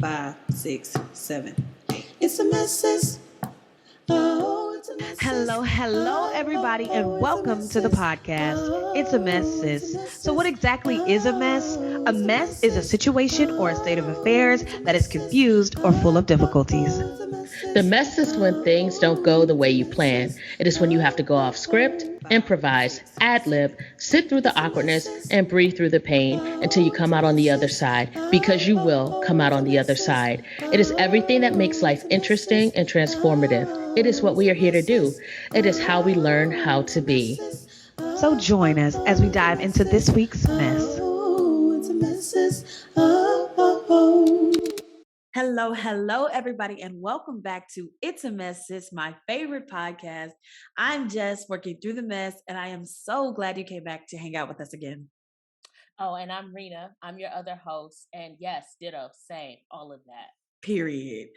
5, 6, 7, 8. It's a mess, sis. Oh, it's a mess. Hello, everybody, and welcome to the podcast. It's a mess, sis. So, what exactly is a mess? A mess is a situation or a state of affairs that is confused or full of difficulties. The mess is when things don't go the way you plan. It is when you have to go off script, improvise, ad-lib, sit through the awkwardness, and breathe through the pain until you come out on the other side, because you will come out on the other side. It is everything that makes life interesting and transformative. It is what we are here to do. It is how we learn how to be. So, join us as we dive into this week's mess. Hello, everybody, and welcome back to It's a Mess, Sis, my favorite podcast. I'm Jess, working through the mess, and I am so glad you came back to hang out with us again. Oh, and I'm Rena. I'm your other host. And yes, ditto, same, all of that. Period.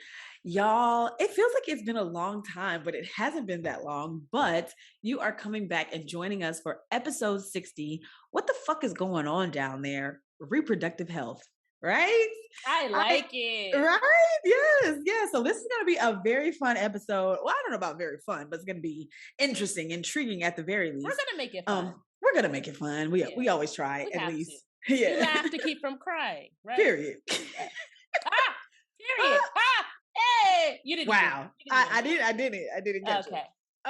Y'all, it feels like it's been a long time, but it hasn't been that long. But you are coming back and joining us for episode 60. What the fuck is going on down there? Reproductive health, right? I like it. Right? Yes. So this is going to be a very fun episode. Well, I don't know about very fun, but it's going to be interesting, intriguing at the very least. We're going to make it fun. We're going to make it fun. We always try, we at have least. To. Yeah. You have to keep from crying, right? Period. Period. Hey, you didn't. Wow. I didn't catch it.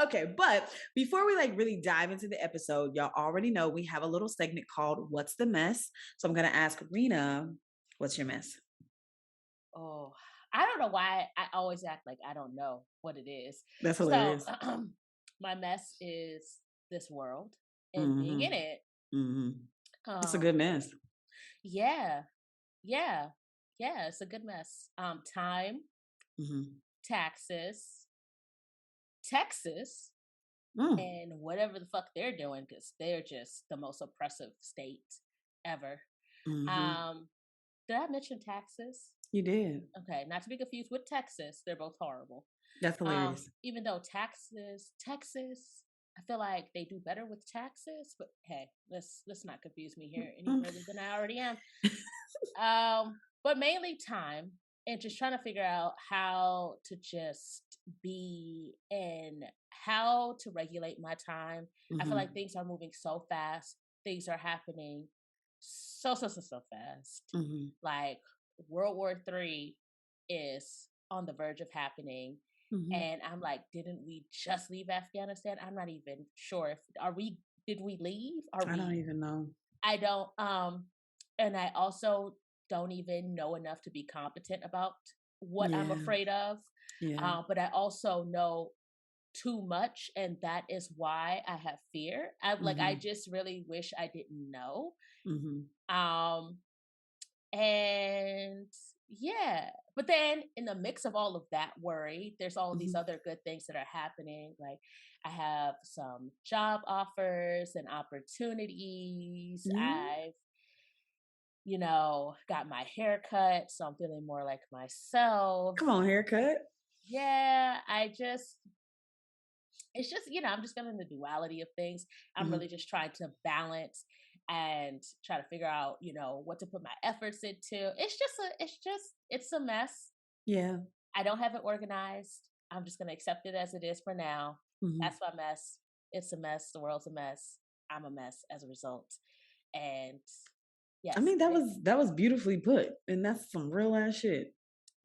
Okay, but before we really dive into the episode, y'all already know we have a little segment called What's the Mess? So I'm going to ask Rena, what's your mess? Oh, I don't know why I always act like I don't know what it is. That's hilarious. So, my mess is this world and being in it. Mm-hmm. It's a good mess. Yeah, it's a good mess. Time, taxes, Texas, and whatever the fuck they're doing, because they're just the most oppressive state ever. Did I mention taxes? You did. Okay, not to be confused with Texas. They're both horrible. That's hilarious. Even though Texas, I feel like they do better with taxes, but hey, let's not confuse me here any further than I already am. But mainly time and just trying to figure out how to just be and how to regulate my time. I feel like things are moving so fast. Things are happening so fast. Like World War III is on the verge of happening. And I'm like, didn't we just leave Afghanistan? I'm not even sure did we leave? I don't even know. I don't, and I also don't even know enough to be competent about what I'm afraid of. Yeah. But I also know too much, and that is why I have fear. I just really wish I didn't know. And yeah, but then in the mix of all of that worry, there's all these other good things that are happening. Like I have some job offers and opportunities. I've, got my hair cut, so I'm feeling more like myself. Come on, haircut. Yeah, it's just, I'm just feeling the duality of things. I'm really just trying to balance and try to figure out, what to put my efforts into. It's a mess. Yeah. I don't have it organized. I'm just going to accept it as it is for now. That's my mess. It's a mess. The world's a mess. I'm a mess as a result. And yes. I mean, that was beautifully put. And that's some real ass shit.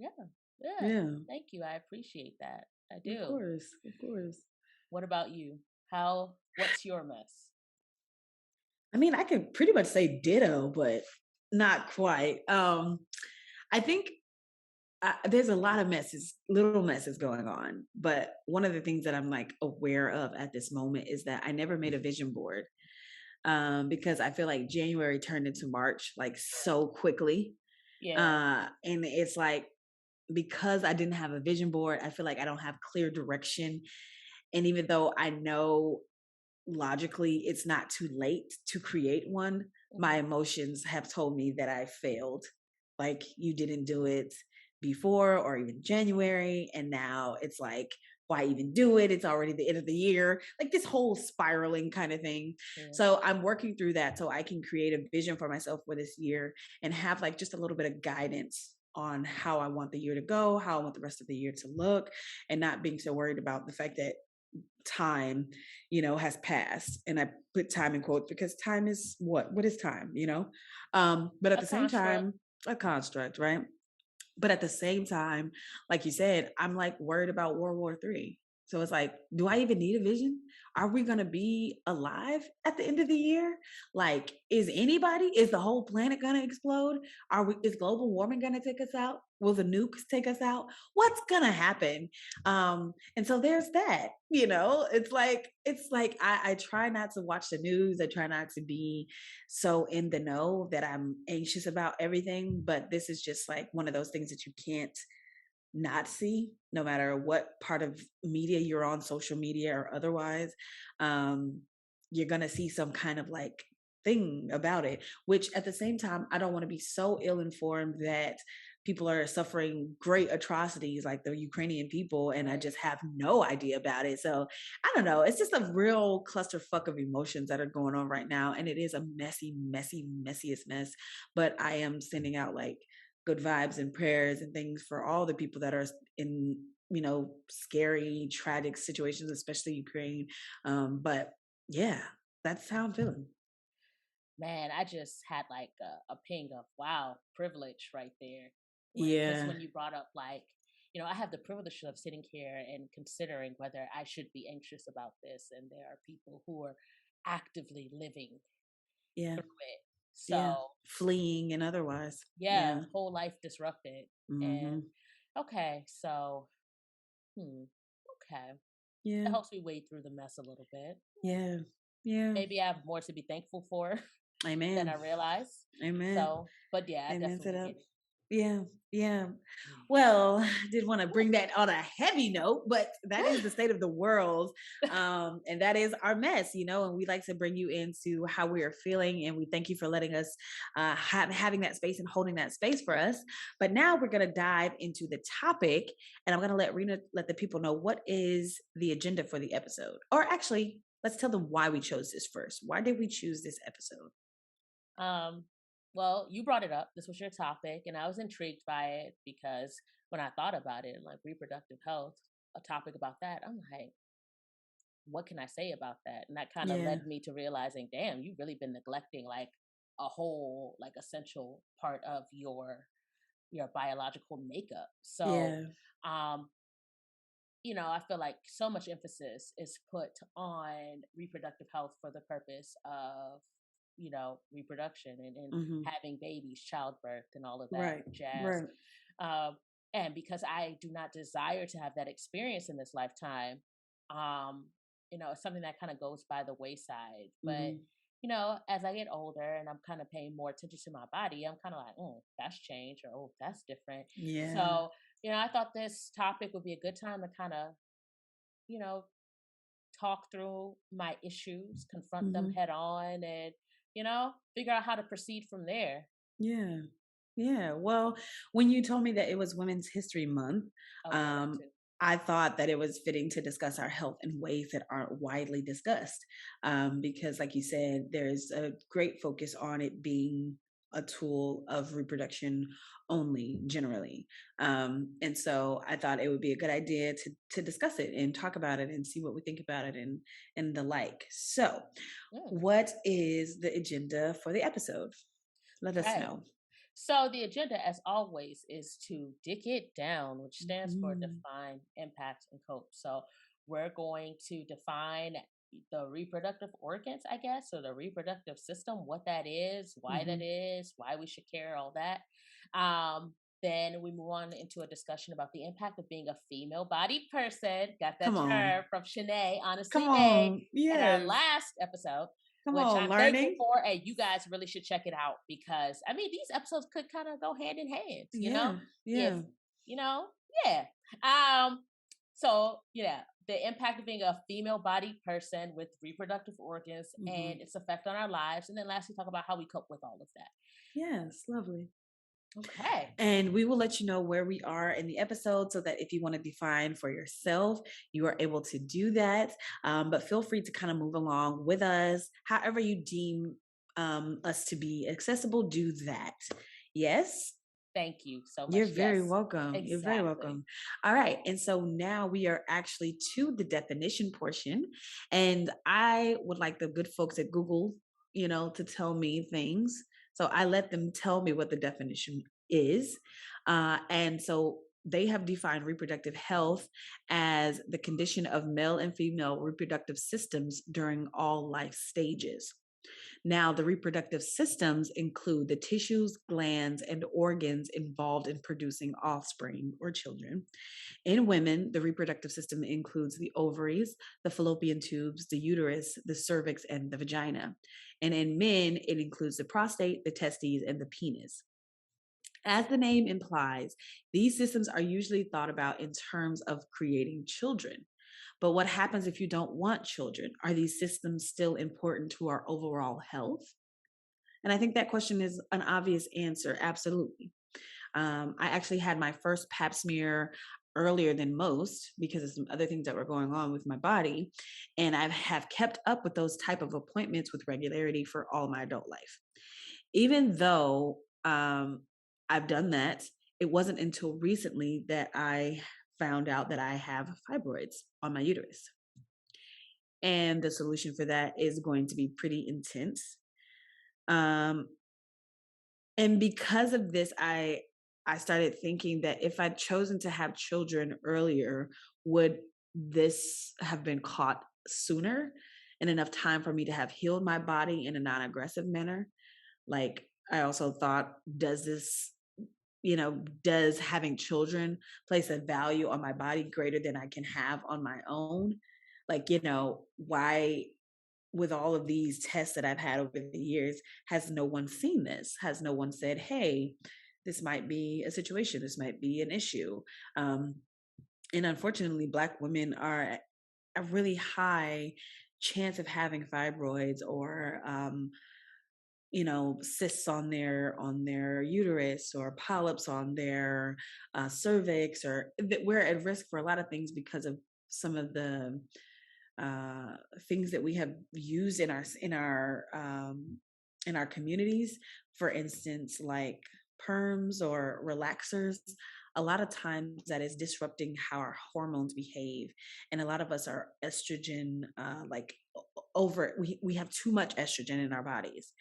Yeah. Thank you. I appreciate that. I do. Of course. What about you? What's your mess? I mean, I could pretty much say ditto, but not quite. I think there's a lot of little messes going on. But one of the things that I'm aware of at this moment is that I never made a vision board because I feel like January turned into March so quickly. Yeah. And it's because I didn't have a vision board, I feel like I don't have clear direction. And even though I know logically it's not too late to create one, my emotions have told me that I failed. Like you didn't do it before or even January, and now it's why even do it? It's already the end of the year. This whole spiraling kind of thing. So I'm working through that so I can create a vision for myself for this year and have just a little bit of guidance on how I want the year to go, how I want the rest of the year to look, and not being so worried about the fact that time, has passed. And I put time in quotes because time is what is time, but at A the same construct. time, a construct, right? But at the same time, like you said, I'm like worried about World War III. So it's like, do I even need a vision? Are we going to be alive at the end of the year? Like, is the whole planet going to explode? Is global warming going to take us out? Will the nukes take us out? What's going to happen? And so there's that, I try not to watch the news. I try not to be so in the know that I'm anxious about everything. But this is just like one of those things that you can't not see, no matter what part of media you're on, social media or otherwise. You're going to see some kind of like thing about it, which at the same time, I don't want to be so ill informed that people are suffering great atrocities like the Ukrainian people and I just have no idea about it. So I don't know. It's just a real clusterfuck of emotions that are going on right now. And it is a messy, messy, messiest mess. But I am sending out like good vibes and prayers and things for all the people that are in, scary, tragic situations, especially Ukraine. But yeah, that's how I'm feeling. Man, I just had like a ping of wow, privilege right there. Just Yeah. when you brought up like, I have the privilege of sitting here and considering whether I should be anxious about this, and there are people who are actively living Yeah. through it. Yeah. So Fleeing and otherwise. yeah, Yeah. whole life disrupted. Mm-hmm. And okay, so okay, it Yeah. helps me wade through the mess a little bit. Yeah. Yeah. Maybe I have more to be thankful for than I Amen. realize. Amen. So, but yeah, I Amen to definitely that. get it. Yeah, yeah. Mm. Well, did want to bring that on a heavy note, but that is the state of the world. And that is our mess, and we like to bring you into how we are feeling. And we thank you for letting us having that space and holding that space for us. But now we're going to dive into the topic, and I'm going to let Rena let the people know what is the agenda for the episode. Or actually, let's tell them why we chose this first. Why did we choose this episode? Um, well, you brought it up. This was your topic, and I was intrigued by it because when I thought about it, like reproductive health, a topic about that, I'm like, what can I say about that? And that kind of Yeah, led me to realizing, damn, you've really been neglecting like a whole like essential part of your biological makeup. So, yeah. um, I feel like so much emphasis is put on reproductive health for the purpose of, reproduction and Mm-hmm. having babies, childbirth, and all of that Right, jazz. right. Um, and because I do not desire to have that experience in this lifetime, it's something that kind of goes by the wayside. But, Mm-hmm. as I get older and I'm kind of paying more attention to my body, I'm kind of like, oh, that's changed, or oh, that's different. Yeah. So, I thought this topic would be a good time to kind of, you know, talk through my issues, confront them Mm-hmm. head on, and, figure out how to proceed from there. Yeah. Yeah. Well, when you told me that it was Women's History Month, Oh, yeah, that um, too. I thought that it was fitting to discuss our health in ways that aren't widely discussed. Because, like you said, there's a great focus on it being a tool of reproduction only, generally. And so I thought it would be a good idea to discuss it and talk about it and see what we think about it and the like. So, Mm, what is the agenda for the episode? Let us right. know. So the agenda, as always, is to dig it down, which stands for Mhm. define, impact, and cope. So we're going to define the reproductive organs, I guess, or the reproductive system, what that is, Mhm. why we should care, all that. Um, then we move on into a discussion about the impact of being a female bodied person. Got that Come on. term from Shanae, Come honestly, May, on. in our Yes. last episode, Come which on, I'm thankful learning. for. And you guys really should check it out because I mean, these episodes could kind of go hand in hand, Yeah. if, Yeah. you know, yeah. Um, so yeah, the impact of being a female bodied person with reproductive organs Mhm. and its effect on our lives. And then lastly, talk about how we cope with all of that. Yes, lovely. Okay. And we will let you know where we are in the episode so that if you want to define for yourself, you are able to do that. But feel free to kind of move along with us. However, you deem us to be accessible, do that. Yes? Thank you so You're much. very Yes, welcome. You're very exactly. welcome. All right. And so now we are actually to the definition portion. And I would like the good folks at Google, to tell me things. So I let them tell me what the definition is. And so they have defined reproductive health as the condition of male and female reproductive systems during all life stages. Now, the reproductive systems include the tissues, glands, and organs involved in producing offspring or children. In women, the reproductive system includes the ovaries, the fallopian tubes, the uterus, the cervix, and the vagina. And in men, it includes the prostate, the testes, and the penis. As the name implies, these systems are usually thought about in terms of creating children. But what happens if you don't want children? Are these systems still important to our overall health? And I think that question is an obvious answer. Absolutely. I actually had my first pap smear earlier than most because of some other things that were going on with my body. And I have kept up with those type of appointments with regularity for all my adult life. Even though I've done that, it wasn't until recently that I found out that I have fibroids on my uterus. And the solution for that is going to be pretty intense. Um, and because of this, I started thinking that if I'd chosen to have children earlier, would this have been caught sooner and enough time for me to have healed my body in a non-aggressive manner? Like, I also thought, does having children place a value on my body greater than I can have on my own? Like, why, with all of these tests that I've had over the years, has no one seen this? Has no one said, hey, this might be a situation, this might be an issue? And unfortunately, Black women are at a really high chance of having fibroids or cysts on their uterus or polyps on their cervix, or that we're at risk for a lot of things because of some of the things that we have used in our communities. For instance, like perms or relaxers. A lot of times that is disrupting how our hormones behave, and a lot of us are estrogen over. We have too much estrogen in our bodies,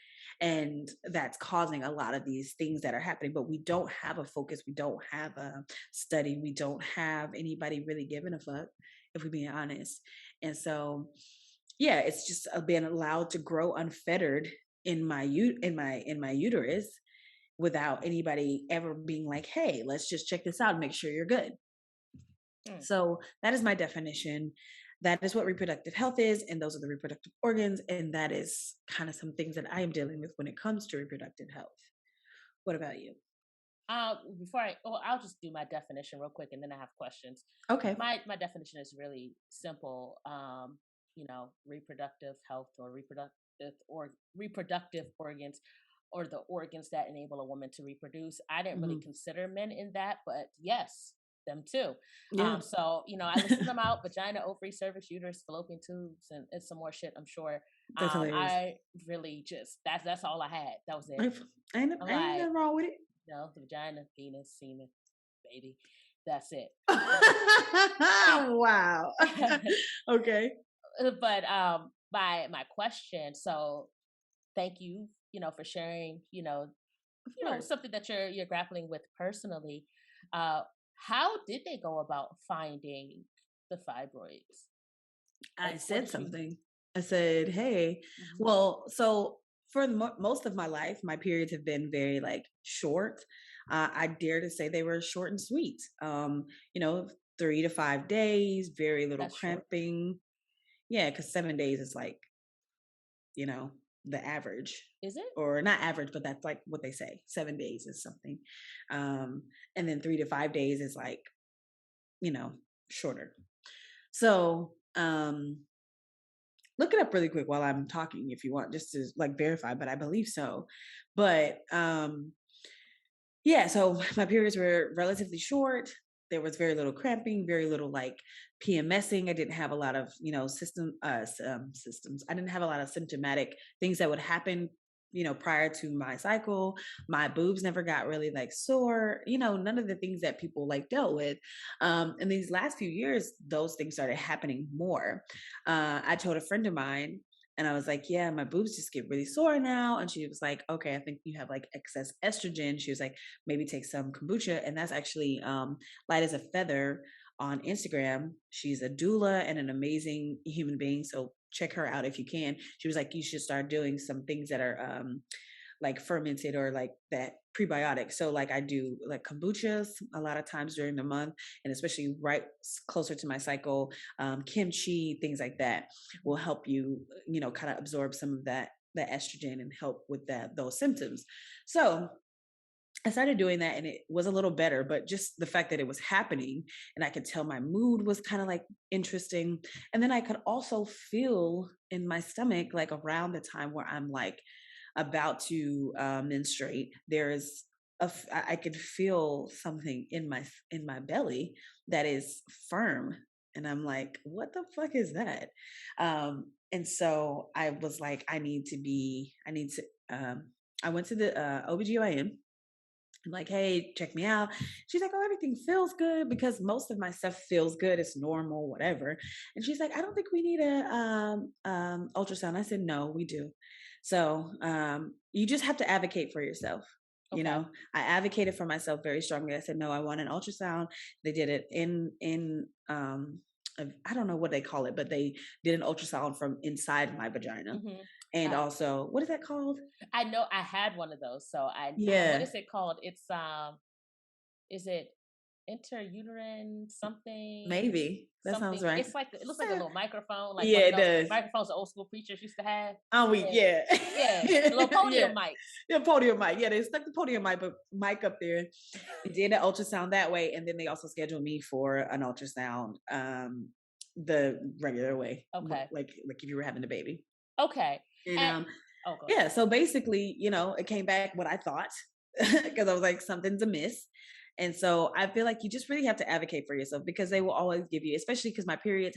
and that's causing a lot of these things that are happening. But we don't have a focus. We don't have a study. We don't have anybody really giving a fuck, if we're being honest. And so, yeah, it's just being allowed to grow unfettered in my uterus without anybody ever being like, hey, let's just check this out and make sure you're good. Hmm. So that is my definition. That is what reproductive health is, and those are the reproductive organs, and that is kind of some things that I am dealing with when it comes to reproductive health. What about you? I'll just do my definition real quick, and then I have questions. Okay. My definition is really simple. Reproductive health or reproductive organs, or the organs that enable a woman to reproduce. I didn't really consider men in that, but yes, them too. Yeah. I listed them out: vagina, ovary, cervix, uterus, fallopian tubes, and it's some more shit, I'm sure. That's hilarious. I really just that's all I had. That was it. Ain't I'm nothing like, wrong with it. the vagina, penis, semen, baby. That's it. Wow. Okay. But my question. So thank you, for sharing, Of course. something that you're grappling with personally. How did they go about finding the fibroids? I Like, what said did you? something. I said, hey, Mhm. well, so for most of my life, my periods have been very like short. I dare to say they were short and sweet. 3 to 5 days, very little That's short. cramping. Yeah, because 7 days is like, the average, Is it? or not average, but that's like what they say. 7 days is something. And then 3 to 5 days is like, shorter. So, look it up really quick while I'm talking if you want, just to like verify, but I believe so. But yeah, so my periods were relatively short. There was very little cramping, very little like PMSing. I didn't have a lot of, systems. I didn't have a lot of symptomatic things that would happen prior to my cycle. My boobs never got really like sore, none of the things that people like dealt with. In these last few years, those things started happening more. I told a friend of mine, and I was like, yeah, my boobs just get really sore now. And she was like, okay, I think you have like excess estrogen. She was like, maybe take some kombucha. And that's actually Light as a Feather on Instagram. She's a doula and an amazing human being. So check her out if you can. She was like, you should start doing some things that are like fermented or like that prebiotic. So like I do like kombuchas a lot of times during the month, and especially right closer to my cycle, kimchi, things like that will help you, kind of absorb some of that estrogen and help with those symptoms. So I started doing that and it was a little better, but just the fact that it was happening and I could tell my mood was kind of like interesting. And then I could also feel in my stomach, like around the time where I'm like about to menstruate, there's I could feel something in my belly that is firm. And I'm like, what the fuck is that? And so I was like, I need to, I went to the OBGYN. I'm like, hey, check me out. She's like, oh, everything feels good because most of my stuff feels good. It's normal, whatever. And she's like, I don't think we need a ultrasound. I said, no, we do. So you just have to advocate for yourself. Okay. I advocated for myself very strongly. I said, no, I want an ultrasound. They did it in I don't know what they call it, but they did an ultrasound from inside my vagina. Mm-hmm. And also, what is that called? I know I had one of those. So Yeah. what is it called? It's is it interuterine something? Maybe that sounds right. It's like, it looks like a little microphone, like yeah, one it of those does. microphones the old school preachers used to have. Oh, Yeah, the little podium yeah. mics. Yeah, podium mic. Yeah, they stuck the podium mic up there. They did an ultrasound that way, and then they also scheduled me for an ultrasound the regular way. Okay. Like if you were having a baby. Okay. And go yeah, ahead. so basically, it came back what I thought because I was like, something's amiss. And so I feel like you just really have to advocate for yourself because they will always give you, especially because my periods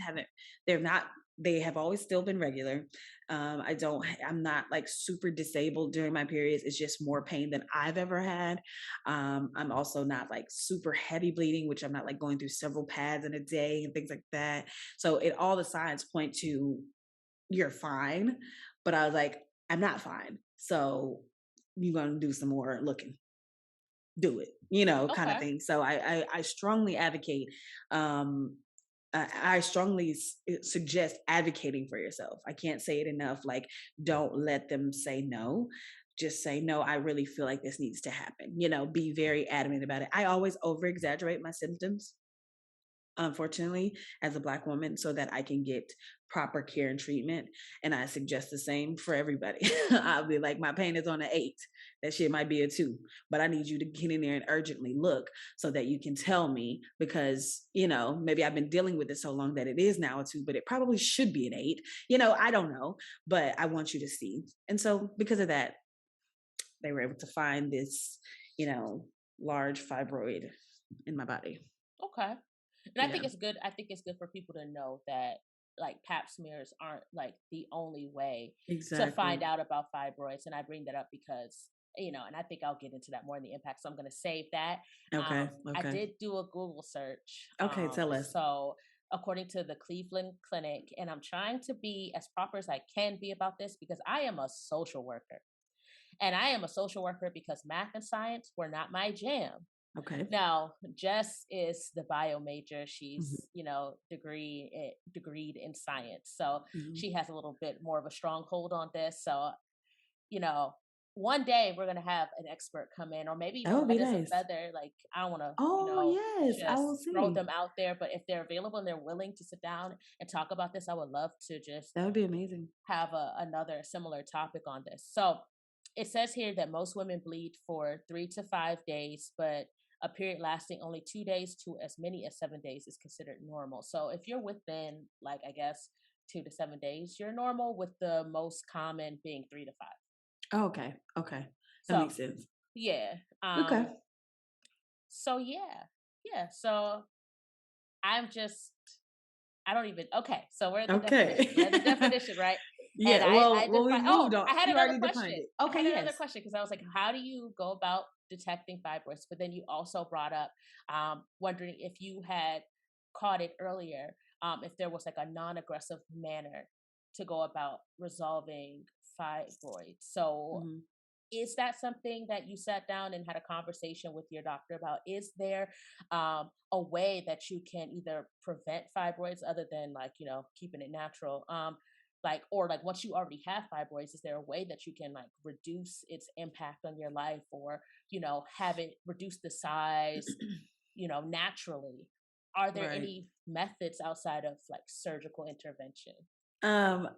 they have always still been regular. I'm not like super disabled during my periods. It's just more pain than I've ever had. I'm also not like super heavy bleeding, which I'm not like going through several pads in a day and things like that. So all the signs point to you're fine. But I was like, I'm not fine. So you're going to do some more looking. Do it, kind of Okay. thing. So I strongly advocate. I strongly suggest advocating for yourself. I can't say it enough. Like, don't let them say no. Just say, no, I really feel like this needs to happen. Be very adamant about it. I always over exaggerate my symptoms, unfortunately, as a Black woman, so that I can get proper care and treatment. And I suggest the same for everybody. I'll be like, my pain is on an 8. That shit might be a 2, but I need you to get in there and urgently look so that you can tell me, because, maybe I've been dealing with it so long that it is now a 2, but it probably should be an 8. I don't know, but I want you to see. And so because of that, they were able to find this, large fibroid in my body. Okay. And I think it's good. I think it's good for people to know that like pap smears aren't like the only way to find out about fibroids. And I bring that up because, and I think I'll get into that more in the impact. So I'm going to save that. Okay. I did do a Google search. Okay, tell us. So according to the Cleveland Clinic, and I'm trying to be as proper as I can be about this because I am a social worker. And I am a social worker because math and science were not my jam. Okay. Now, Jess is the bio major. She's, degreed in science. So she has a little bit more of a stronghold on this. So, one day we're going to have an expert come in, or maybe that would be Light as nice. a Feather. Like, I want to, yes, I will just see. throw them out there. But if they're available and they're willing to sit down and talk about this, I would love to just that would be amazing. Have another similar topic on this. So it says here that most women bleed for 3 to 5 days, but a period lasting only 2 days to as many as 7 days is considered normal. So if you're within, like, I guess 2 to 7 days, you're normal, with the most common being 3 to 5. Oh, okay. That makes sense. Yeah. Okay. So yeah. So I don't even. Okay. So we're at the definition. We're at the definition, right? And Yeah. Well, I we defined, moved on. I had You another already defined question. it. I had Okay. another Yes. question because I was like, how do you go about detecting fibroids? But then you also brought up wondering if you had caught it earlier, if there was like a non-aggressive manner to go about resolving fibroids. So Mhm. is that something that you sat down and had a conversation with your doctor about? Is there a way that you can either prevent fibroids other than like, keeping it natural? Like, or like once you already have fibroids, is there a way that you can like reduce its impact on your life, or, have it reduce the size, naturally? Are there Right. any methods outside of like surgical intervention? Um,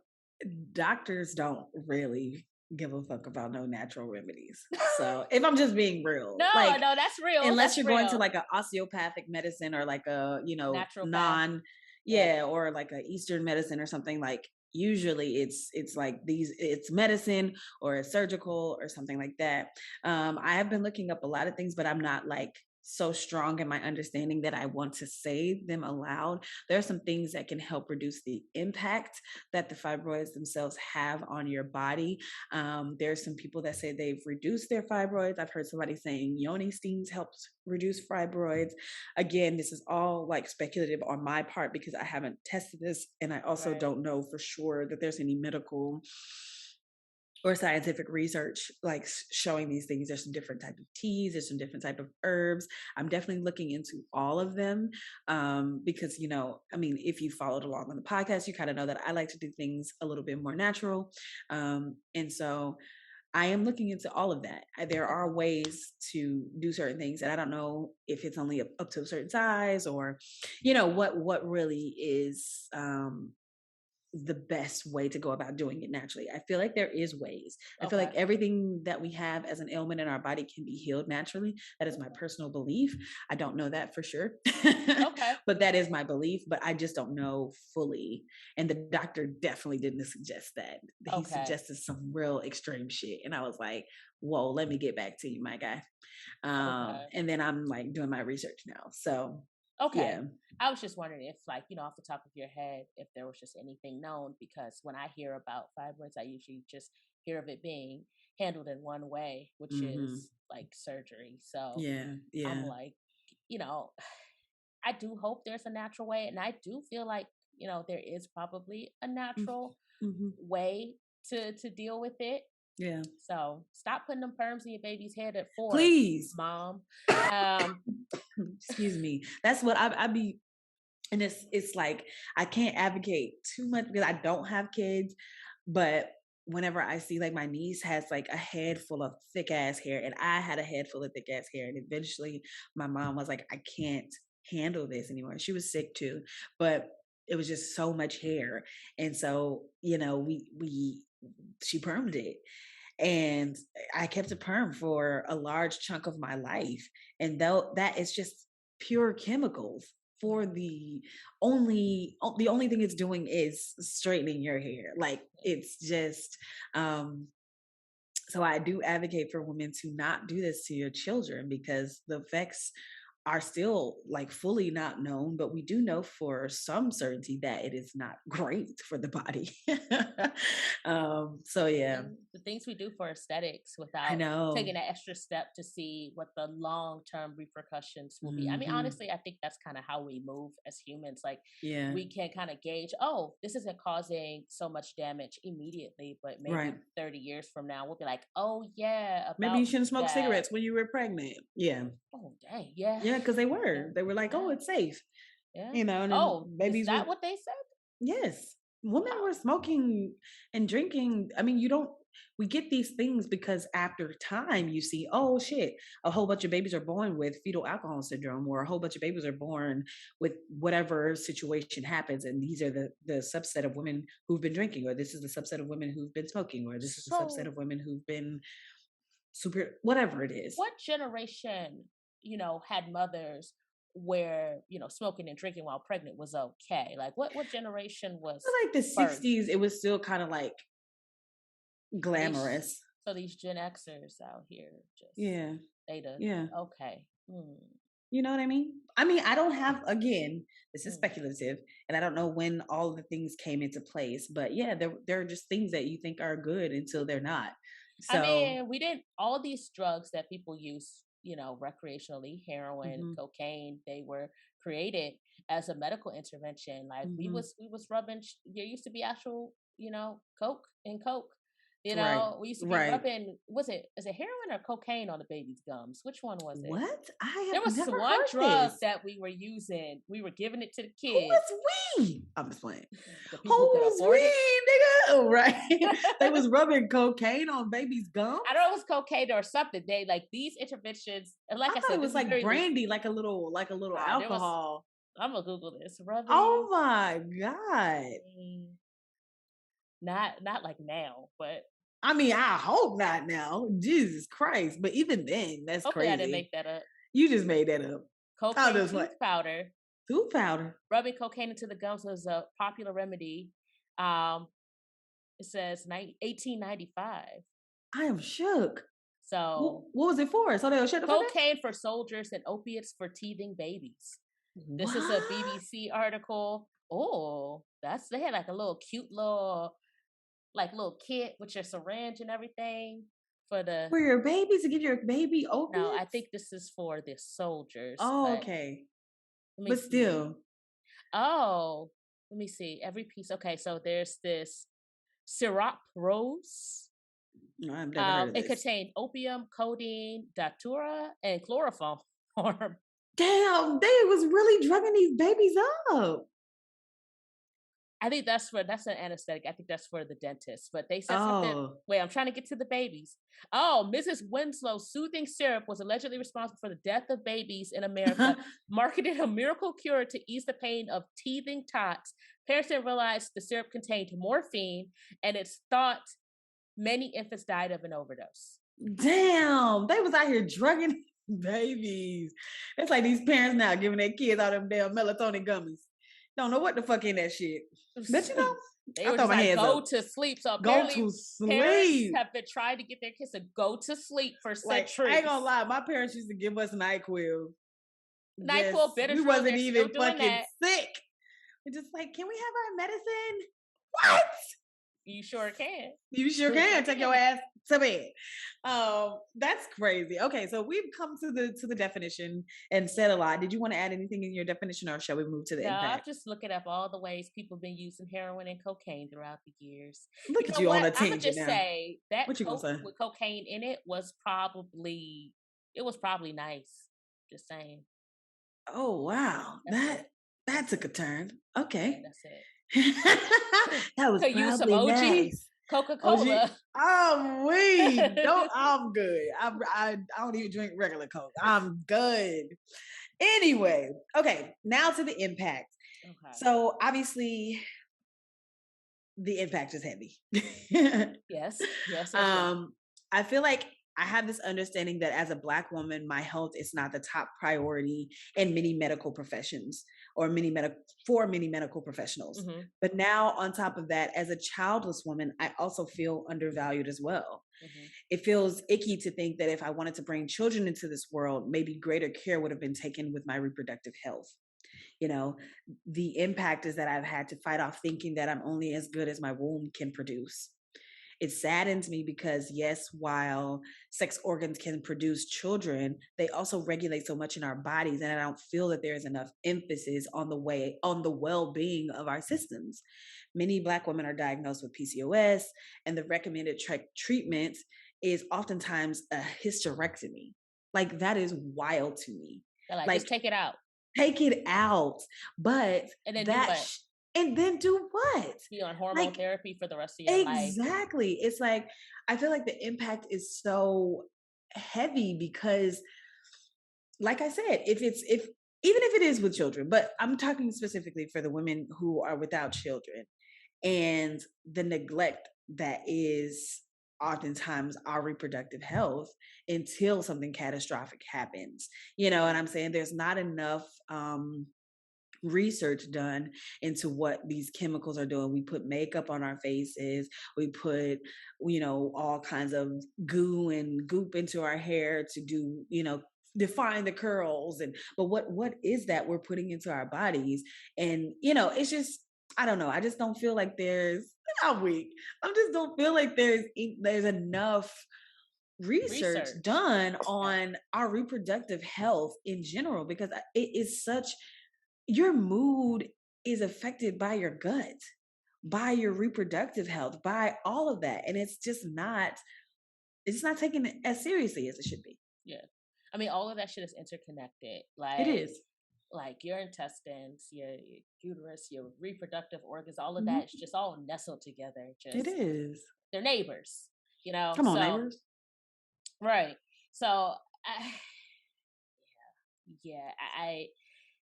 Doctors don't really give a fuck about no natural remedies. So if I'm just being real, No, like no, that's real. unless That's you're going to real. like a osteopathic medicine or like a, Naturopath. Yep. or like a Eastern medicine or something, like usually it's like it's medicine or it's surgical or something like that. I have been looking up a lot of things, but I'm not like so strong in my understanding that I want to say them aloud. There are some things that can help reduce the impact that the fibroids themselves have on your body. There's some people that say they've reduced their fibroids. I've heard somebody saying yoni steams helps reduce fibroids. Again, this is all like speculative on my part because I haven't tested this, and I also Right. don't know for sure that there's any medical or scientific research like showing these things. There's some different type of teas, there's some different type of herbs. I'm definitely looking into all of them, because I mean, if you followed along on the podcast, you kind of know that I like to do things a little bit more natural, and so I am looking into all of that. There are ways to do certain things, and I don't know if it's only up to a certain size, or what really is the best way to go about doing it naturally. I feel like there is ways. I feel like Okay. everything that we have as an ailment in our body can be healed naturally. That is my Okay. personal belief. I don't know that for sure, Okay. but that is my belief. But I just don't know fully. And the doctor definitely didn't suggest that. He Okay. suggested some real extreme shit. And I was like, whoa, let me get back to you, my guy. Okay. And then I'm like doing my research now. So Okay. yeah. I was just wondering if, like, off the top of your head, if there was just anything known, because when I hear about fibroids, I usually just hear of it being handled in one way, which Hmm. is like surgery. So Yeah. I'm Yeah. like, you know, I do hope there's a natural way. And I do feel like, there is probably a natural Hmm. way to deal with it. Yeah. So stop putting them perms in your baby's head at 4, Please. mom. Um, Excuse me. That's what I be, and it's like I can't advocate too much because I don't have kids, but whenever I see like my niece has like a head full of thick ass hair, and I had a head full of thick ass hair, and eventually my mom was like, I can't handle this anymore. She was sick too, but it was just so much hair, and so we she permed it, and I kept a perm for a large chunk of my life. And though that is just pure chemicals for the only thing it's doing is straightening your hair. Like it's just um so I do advocate for women to not do this to your children because the effects are still like fully not known, but we do know for some certainty that it is not great for the body. So yeah, and the things we do for aesthetics I without know. taking that extra step to see what the long-term repercussions will be. I mean, Hmm. honestly, I think that's kind of how we move as humans. Like, Yeah, we can kind of gauge, oh, this isn't causing so much damage immediately, but right. maybe 30 years from now, we'll be like, oh, yeah, Maybe you about shouldn't smoke that. cigarettes when you were pregnant. Yeah, Oh, dang, yeah, yeah, because they yeah, were. They were like, oh, yeah, it's safe, yeah. and then Oh, is babies were. that what they said? Yes, women Oh, were smoking and drinking. I mean, you don't. We get these things because after time, you see, oh shit, a whole bunch of babies are born with fetal alcohol syndrome, or a whole bunch of babies are born with whatever situation happens, and these are the subset of women who've been drinking, or this is the subset of women who've been smoking, or this is the subset so of women who've been super whatever it is. what generation, had mothers where, smoking and drinking while pregnant was okay? Like, what generation was Like the first? 60s, it was still kind of like So these, glamorous. so these Gen Xers out here just Yeah, they the yeah. okay. Hmm. You know what I mean? I mean, I don't have, again, This is speculative, and I don't know when all of the things came into place. But yeah, there are just things that you think are good until they're not. I So, mean, we didn't, all these drugs that people use, you know, recreationally, heroin, mhm, cocaine, they were created as a medical intervention. Like mhm, we was rubbing, there used to be actual, you know, coke and coke. You right, know, we used to be right. rubbing, is it heroin or cocaine on the baby's gums? Which one was it? What? I There have was never one heard drug this. that we were using. We were giving it to the Who kids, is we? I'm just playing. the people who could Who's afford it. we, nigga? Oh, right. They was rubbing cocaine on babies' gums. I don't know if it was cocaine or something. They like these interventions, and like I I thought it said, this was is like very recent. brandy, like a little There was. alcohol. I'm gonna Google this. Oh Rubbing, my God. mm, not like now, but I mean, I hope not now. Jesus Christ. But even then, that's hopefully I didn't crazy. make that up. You just made that up. Oh, Cocaine that's what? tooth powder. Tooth powder. Rubbing cocaine into the gums was a popular remedy. Um, it says 1895. I am shook. So What was it for? So they'll shut up for that? cocaine for soldiers and opiates for teething babies. This is a What? BBC article. Oh, that's, they had like a little cute little like little kit with your syringe and everything for the, For your babies to give your baby no, I opiates? think this is for the soldiers, Oh, but okay. let me But see. still. Oh, let me see. Every piece. Okay, so there's this syrup rose. No, I've never heard of It this. contained opium, codeine, datura, and chloroform. Damn, they was really drugging these babies up. I think that's an anesthetic. I think that's for the dentist. But they said something. Oh. Wait, I'm trying to get to the babies. Oh, Mrs. Winslow's soothing syrup was allegedly responsible for the death of babies in America, marketed a miracle cure to ease the pain of teething tots. Parents didn't realize the syrup contained morphine, and it's thought many infants died of an overdose. Damn, they was out here drugging babies. It's like these parents now giving their kids all them damn melatonin gummies. Don't know what the fuck in that shit. But you know, They I were throw just my like, hands go up. to sleep. So Go apparently to parents sleep. have been trying to get their kids to go to sleep for Like, centuries. I ain't gonna lie, my parents used to give us NyQuil. NyQuil, We Benadryl, wasn't they're still even doing fucking that. sick. We're just like, can we have our medicine? What? You sure can. You sure can. Take your ass to bed. That's crazy. Okay, so we've come to the definition and said a lot. Did you want to add anything in your definition, or shall we move to the No, I'm impact? just looking up all the ways people have been using heroin and cocaine throughout the years. Look You at know you on what? a I'm gonna tangent just now. say that What you gonna Coke say? with cocaine in it was probably nice. Just saying. Oh wow, That's that took a turn. Okay, that's it. that was Could use some probably OG nice. Coca OG, Cola. I'm weak. Don't. I'm good. I don't even drink regular Coke. I'm good. Anyway, okay. Now to the impact. Okay. So obviously, the impact is heavy. Yes. Yes. I feel like I have this understanding that as a Black woman, my health is not the top priority in many medical professions or for many medical professionals. Mm-hmm. But now, on top of that, as a childless woman, I also feel undervalued as well. Mm-hmm. It feels icky to think that if I wanted to bring children into this world, maybe greater care would have been taken with my reproductive health. You know, the impact is that I've had to fight off thinking that I'm only as good as my womb can produce. It saddens me because, yes, while sex organs can produce children, they also regulate so much in our bodies, and I don't feel that there is enough emphasis on the well-being of our systems. Many Black women are diagnosed with PCOS, and the recommended treatment is oftentimes a hysterectomy. Like, that is wild to me. They're like, just Like, take it out. take it out, but And then that do what? and then do what? Be on hormone Like, therapy for the rest of your life. exactly. It's like, I feel like the impact is so heavy because, like I said, if even if it is with children, but I'm talking specifically for the women who are without children and the neglect that is oftentimes our reproductive health until something catastrophic happens. You know, and I'm saying there's not enough research done into what these chemicals are doing. We put makeup on our faces, we put, you know, all kinds of goo and goop into our hair to do, you know, define the curls, but what is that we're putting into our bodies? And it's just, I don't know. I just don't feel like I'm weak. I just don't feel like there's enough research done on our reproductive health in general, because it is such, your mood is affected by your gut, by your reproductive health, by all of that. And it's not taken as seriously as it should be. Yeah. I mean, all of that shit is interconnected. It is. Like your intestines, your uterus, your reproductive organs, all of that is just all nestled together. It is. They're neighbors, Come on, neighbors. Right. So,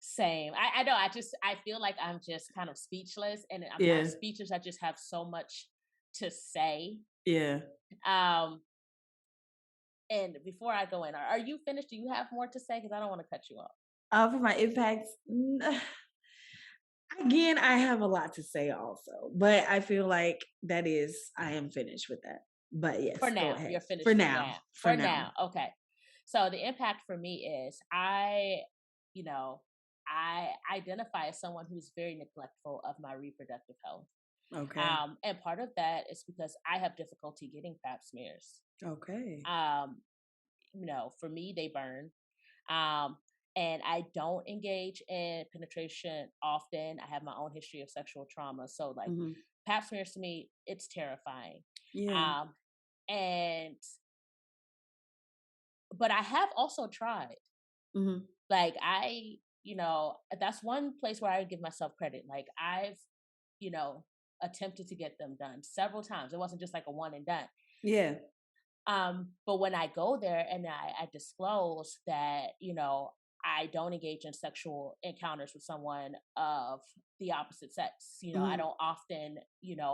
same. I know. I feel like I'm just kind of speechless, and I'm not speechless. I just have so much to say. Yeah. And before I go in, are you finished? Do you have more to say? Because I don't want to cut you off. For my impacts, again, I have a lot to say also, but I feel like I am finished with that. But yes, for now, you're finished. For now. Okay. So the impact for me is I identify as someone who's very neglectful of my reproductive health. Okay. And part of that is because I have difficulty getting pap smears. Okay. For me, they burn. And I don't engage in penetration often. I have my own history of sexual trauma. So like pap smears to me, it's terrifying. Yeah. But I have also tried. Like that's one place where I give myself credit. Like I've, attempted to get them done several times. It wasn't just like a one and done. Yeah. But when I go there and I disclose that, I don't engage in sexual encounters with someone of the opposite sex. I don't often,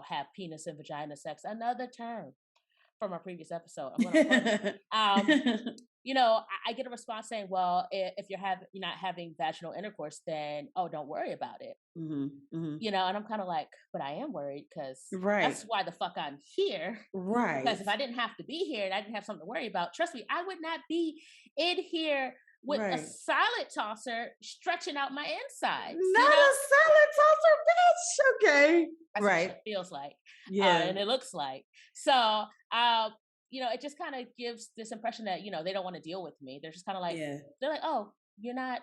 have penis and vagina sex. Another term from our previous episode. I get a response saying, "Well, if you're not having vaginal intercourse, then don't worry about it." And I'm kind of like, but I am worried because that's why the fuck I'm here. Right. Because if I didn't have to be here and I didn't have something to worry about, trust me, I would not be in here with a salad tosser stretching out my insides. Not a salad tosser, bitch. Okay. That's what it feels like. Yeah. And it looks like. So, it just kind of gives this impression that, they don't want to deal with me. They're just kind of like, they're like, oh, you're not,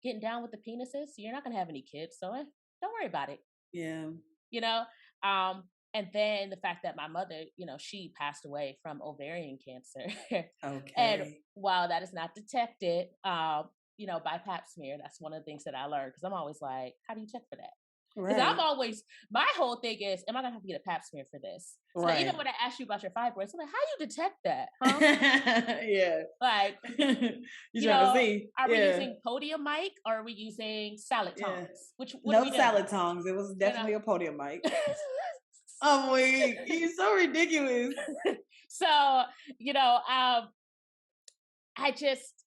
getting down with the penises. So you're not going to have any kids. So don't worry about it. Yeah. And then the fact that my mother, she passed away from ovarian cancer. Okay. And while that is not detected, by pap smear, that's one of the things that I learned. Because I'm always like, how do you check for that? Because my whole thing is, am I going to have to get a pap smear for this? So even when I ask you about your fibroids, I'm like, how do you detect that? Huh? Yeah. Like, you trying to see. Are we using podium mic or are we using salad tongs? No salad tongs. It was definitely a podium mic. I'm weak. You're so ridiculous. So, I just,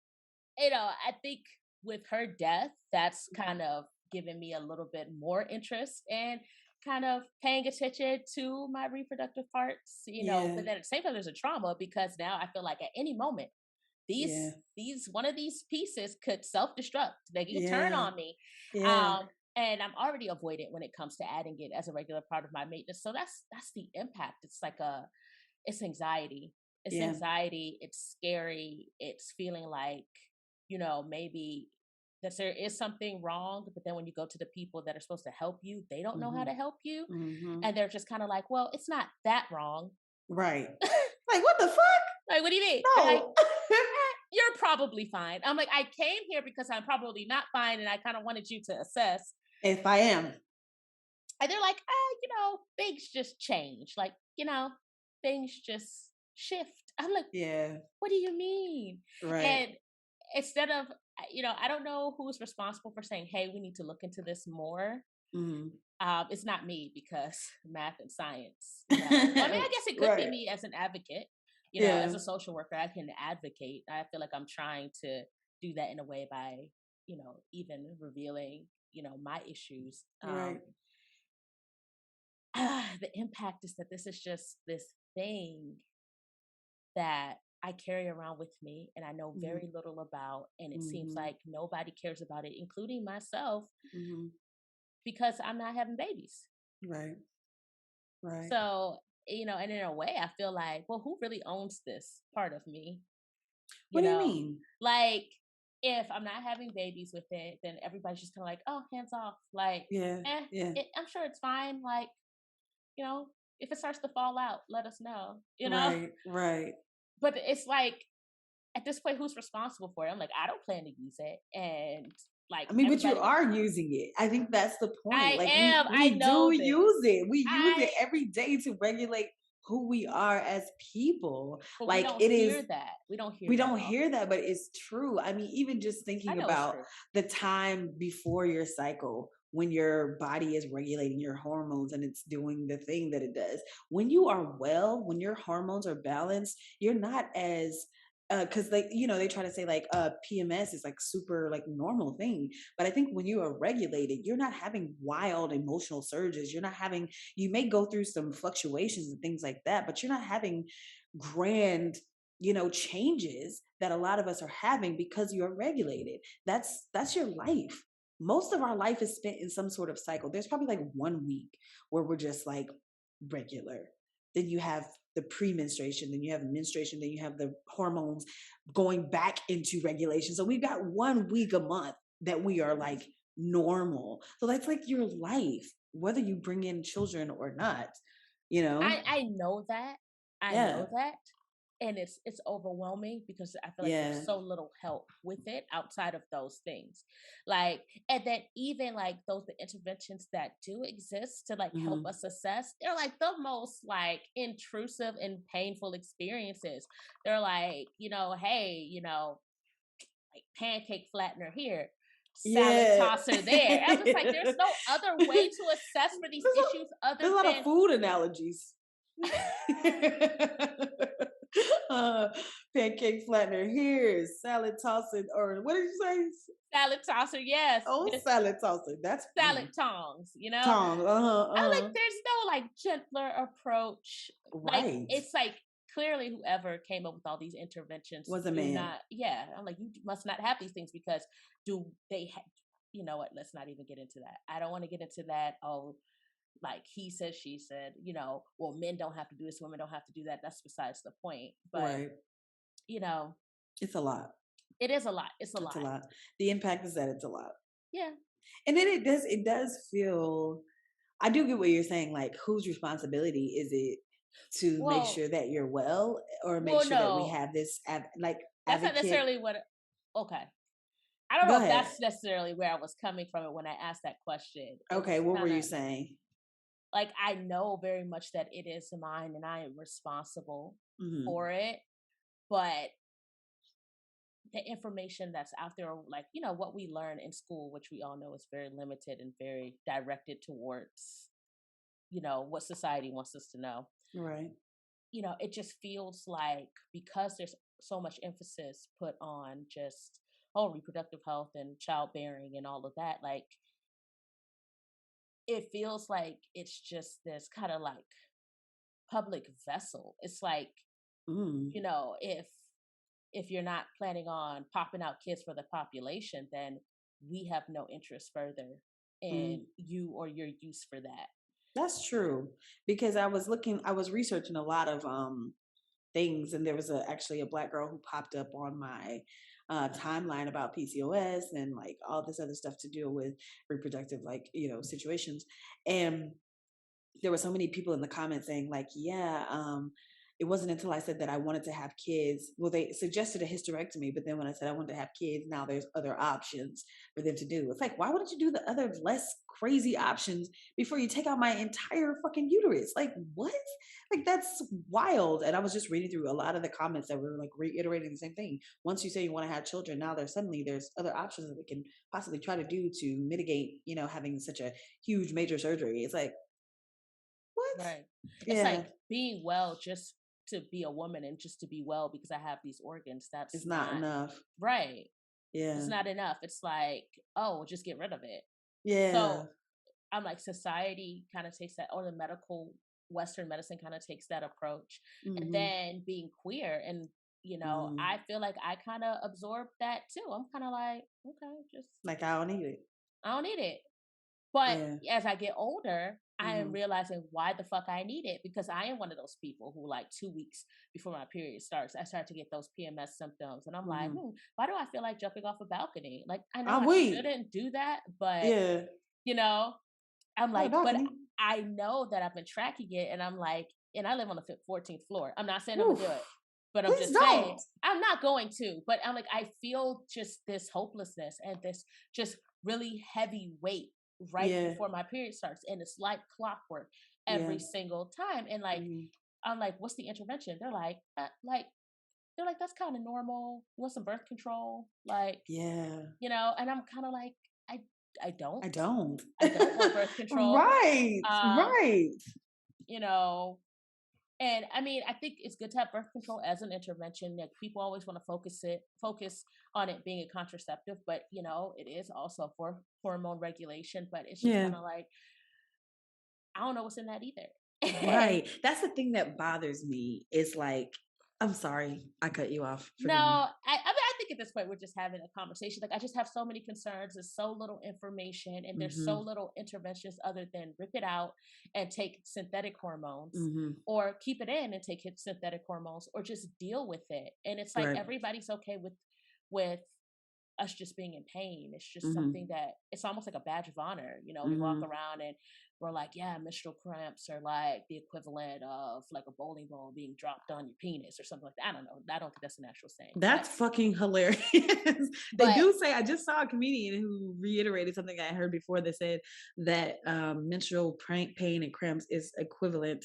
I think with her death, that's kind of given me a little bit more interest in kind of paying attention to my reproductive parts, but then at the same time, there's a trauma because now I feel like at any moment, one of these pieces could self-destruct. They can turn on me. Yeah. And I'm already avoidant when it comes to adding it as a regular part of my maintenance. So that's the impact. It's like it's anxiety. It's anxiety. It's scary. It's feeling like, maybe that there is something wrong, but then when you go to the people that are supposed to help you, they don't know how to help you. And they're just kind of like, well, it's not that wrong. Right. Like, what the fuck? Like, what do you mean? No. Like, you're probably fine. I'm like, I came here because I'm probably not fine, and I kind of wanted you to assess if I am. And they're like, things just change. Like, things just shift. I'm like, what do you mean? Right. And instead of, I don't know who's responsible for saying, hey, we need to look into this more. It's not me because math and science. I mean, I guess it could be me as an advocate. As a social worker, I can advocate. I feel like I'm trying to do that in a way by, even revealing, my issues. The impact is that this is just this thing that I carry around with me and I know Mm-hmm. very little about, and it seems Mm-hmm. like nobody cares about it, including myself, Mm-hmm. because I'm not having babies. Right. Right. So, and in a way, I feel like, well, who really owns this part of me? What You do you know, mean? like if I'm not having babies with it, then everybody's just kind of like, oh, hands off. Like, Yeah. eh, Yeah. I'm sure it's fine. Like, you know, if it starts to fall out, let us know. Right. Right. But it's like, at this point, who's responsible for it? I'm like, I don't plan to use it. And like I mean, but you everybody, are using it. I think that's the point. Like I we do know this. use it. We use it I, every day to regulate who we are as people. but we Like don't it is, hear that. We don't hear we that don't hear often. that, but it's true. I mean, even just I thinking know it's about true. the time before your cycle, when your body is regulating your hormones and it's doing the thing that it does. When you are well, when your hormones are balanced, you're not as because like they try to say like PMS is like super like normal thing, but I think when you are regulated, you're not having wild emotional surges. You're not having, you may go through some fluctuations and things like that, but you're not having grand changes that a lot of us are having because you're regulated. That's your life. Most of our life is spent in some sort of cycle. There's probably like 1 week where we're just like regular. Then you have the pre-menstruation, then you have menstruation, then you have the hormones going back into regulation. So we've got 1 week a month that we are like normal. So that's like your life, whether you bring in children or not, you know? I know that. I Yeah. know that. And it's overwhelming because I feel like Yeah. there's so little help with it outside of those things. Like, and then even like those the interventions that do exist to like help Hmm. us assess, they're like the most like intrusive and painful experiences. They're like, hey, like pancake flattener here, salad Yeah. tosser there. I'm just like, there's no other way to assess for these issues There's other a lot of than food analogies. uh, pancake flattener here, salad tossing, or what did you say? salad tosser. Yes, Oh, this salad tossing. That's salad tongs. tongue. I'm like, there's no like gentler approach. Like, Right. it's like clearly whoever came up with all these interventions Was a do man. not. Yeah, I'm like, you must not have these things because do they? You know what? Let's not even get into that. I don't want to get into that. Oh, like he said, she said. Well, men don't have to do this, women don't have to do that. That's besides the point. But Right. you know, It's a lot. it is a lot. It's a It's a lot. lot. The impact is that it's a lot. Yeah. And then it does feel, I do get what you're saying, like whose responsibility is it to make Well, sure that you're well, or make well, sure that we no, have this like that's not advocate. necessarily what. Okay. I don't Go know if ahead. that's necessarily where I was coming from it when I asked that question. It Okay, was what were kind you of saying? like I know very much that it is mine and I am responsible Hmm. for it, but the information that's out there, like what we learn in school, which we all know is very limited and very directed towards what society wants us to know. Right. It just feels like because there's so much emphasis put on just reproductive health and childbearing and all of that, like it feels like it's just this kind of like public vessel. It's like, Mm. if you're not planning on popping out kids for the population, then we have no interest further Mm. in you or your use for that. That's true. Because I was researching a lot of things, and there was actually a Black girl who popped up on my timeline about PCOS and like all this other stuff to deal with reproductive like situations. And there were so many people in the comments saying like, yeah, it wasn't until I said that I wanted to have kids. Well, they suggested a hysterectomy, but then when I said I wanted to have kids, now there's other options for them to do. It's like, why wouldn't you do the other less crazy options before you take out my entire fucking uterus? Like, what? Like, that's wild. And I was just reading through a lot of the comments that were like reiterating the same thing. Once you say you want to have children, now there's other options that we can possibly try to do to mitigate, having such a huge major surgery. It's like, what? Right. It's Yeah, like being well just to be a woman and just to be well because I have these organs. That's it's not not enough. right. It's Yeah. not enough. It's like, oh, just get rid of it. Yeah. So I'm like, society kind of takes that, or the medical Western medicine kind of takes that approach. And Hmm. then being queer and I feel like I kind of absorbed that too. I'm kind of like, okay, just Like I don't need it. I don't need it. But Yeah. as I get older, I am Mhm. realizing why the fuck I need it, because I am one of those people who, like, 2 weeks before my period starts, I start to get those PMS symptoms, and I'm like, Mhm. why do I feel like jumping off a balcony? Like, I know I'm I weak. shouldn't do that, but Yeah. you know, I'm Not a like, but balcony. I know that I've been tracking it, and I'm like, and I live on the 14th floor. I'm not saying I'm gonna do Oof. it, but I'm Please just saying don't. I'm not going to. But I'm like, I feel just this hopelessness and this just really heavy weight right Yeah. before my period starts, and it's like clockwork Yeah. every single time. And like, Mhm. I'm like, what's the intervention? They're like, that's kind of normal. You want some birth control? Like, Yeah. and I'm kind of like, I, I don't. I don't. I don't want birth control. Right. Um, Right. you know, and I mean, I think it's good to have birth control as an intervention. Like, people always want to focus on it being a contraceptive, but it is also for hormone regulation. But it's just Yeah. kind of like, I don't know what's in that either. And Right. That's the thing that bothers me is like, I'm sorry, I cut you off. no, Forgive me. I mean, I think at this point we're just having a conversation. Like, I just have so many concerns. There's so little information, and there's so Mm-hmm. little interventions other than rip it out and take synthetic hormones, Mm-hmm. or keep it in and take synthetic hormones, or just deal with it. And it's like Right. everybody's okay with us just being in pain. It's just Mm-hmm. something that it's almost like a badge of honor. We walk Mm-hmm. around and we're like, yeah, menstrual cramps are like the equivalent of like a bowling ball being dropped on your penis or something like that. I don't know. I don't think that's an actual saying. That's fucking hilarious. They But do say, I just saw a comedian who reiterated something I heard before that said that menstrual pain and cramps is equivalent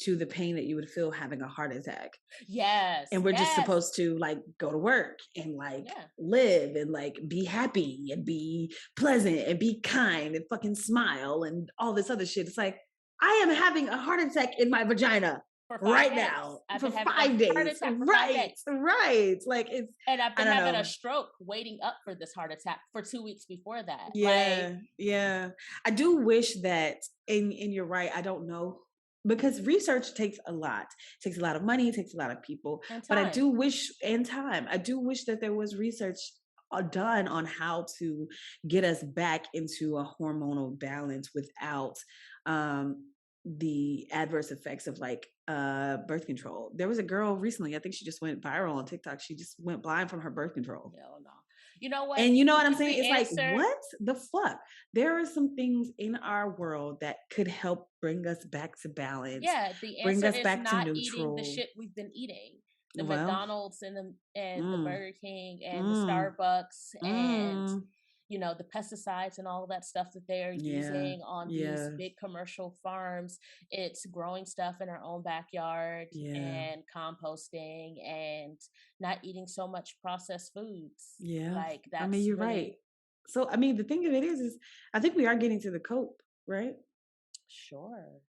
to the pain that you would feel having a heart attack. yes, And we're just yes, supposed to like go to work and like yeah. live and like be happy and be pleasant and be kind and fucking smile and all this other shit. It's like, I am having a heart attack in my vagina For five right days, now I've for been having a 5 days. heart attack for 5 days, Right. Like it's, and I've I been don't having a know. stroke waiting up for this heart attack for 2 weeks before that. Like, Yeah. Yeah. I do wish that, and you're right. I don't know because research takes a lot. It takes a lot of money. It takes a lot of people. and But I time. do wish, and time. I do wish that there was research done on how to get us back into a hormonal balance without the adverse effects of like birth control. There was a girl recently, I think she just went viral on TikTok. She just went blind from her birth control. Hell no. You know what? And you know I what I'm think saying? the It's like, answer. what the fuck? There are some things in our world that could help bring us back to balance, Yeah, the bring answer us is back to not eating the neutral. shit we've been eating. The Well, McDonald's and the mm, Burger King and the mm, Starbucks and mm. the pesticides and all of that stuff that they're Yeah, using on these yeah, big commercial farms. It's growing stuff in our own backyard yeah, and composting and not eating so much processed foods. yeah. Like, I mean, that's you're right. really So, I mean, the thing of it is I think we are getting to the cope, right? sure.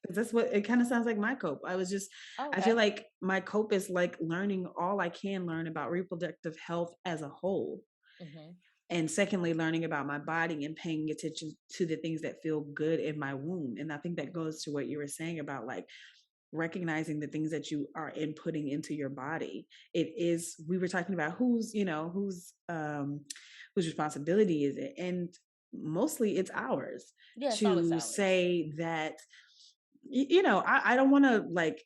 'Cause that's what it kind of sounds like my cope. Oh, I feel okay. like my cope is like learning all I can learn about reproductive health as a whole. Hmm. And secondly, learning about my body and paying attention to the things that feel good in my womb. And I think that goes to what you were saying about like recognizing the things that you are inputting into your body. We were talking about whose responsibility is it? And mostly it's ours Yeah, it's always to ours. say that, I don't want to like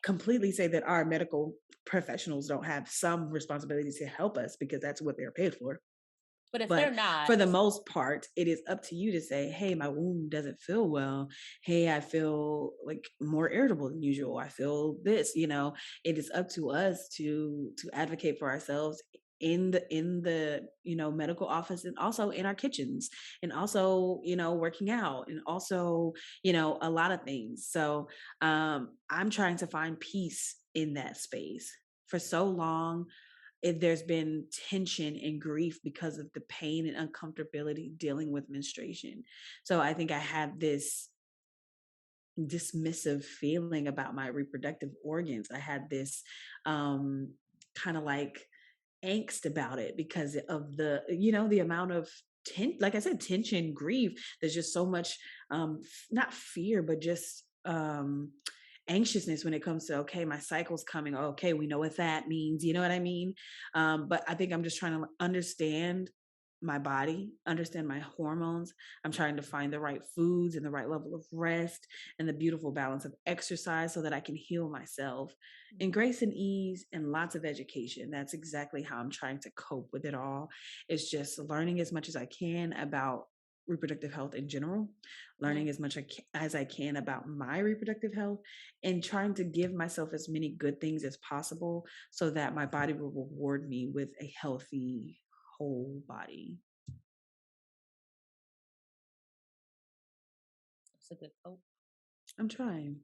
completely say that our medical professionals don't have some responsibility to help us because that's what they're paid for. But if they're But not, for the most part, it is up to you to say, hey, my womb doesn't feel well. Hey, I feel like more irritable than usual. I feel this, it is up to us to advocate for ourselves in the medical office, and also in our kitchens, and also working out, and also a lot of things. So I'm trying to find peace in that space. For so long, there's been tension and grief because of the pain and uncomfortability dealing with menstruation. So I think I have this dismissive feeling about my reproductive organs. I had this kind of like angst about it because of the amount of like I said, tension, grief. There's just so much not fear, but just anxiousness when it comes to, okay, my cycle's coming. Okay, we know what that means. You know what I mean? But I think I'm just trying to understand my body, understand my hormones. I'm trying to find the right foods and the right level of rest and the beautiful balance of exercise so that I can heal myself in grace and ease and lots of education. That's exactly how I'm trying to cope with it all. It's just learning as much as I can about reproductive health in general, learning as much as I can about my reproductive health, and trying to give myself as many good things as possible so that my body will reward me with a healthy whole body. It's a good hope. I'm trying.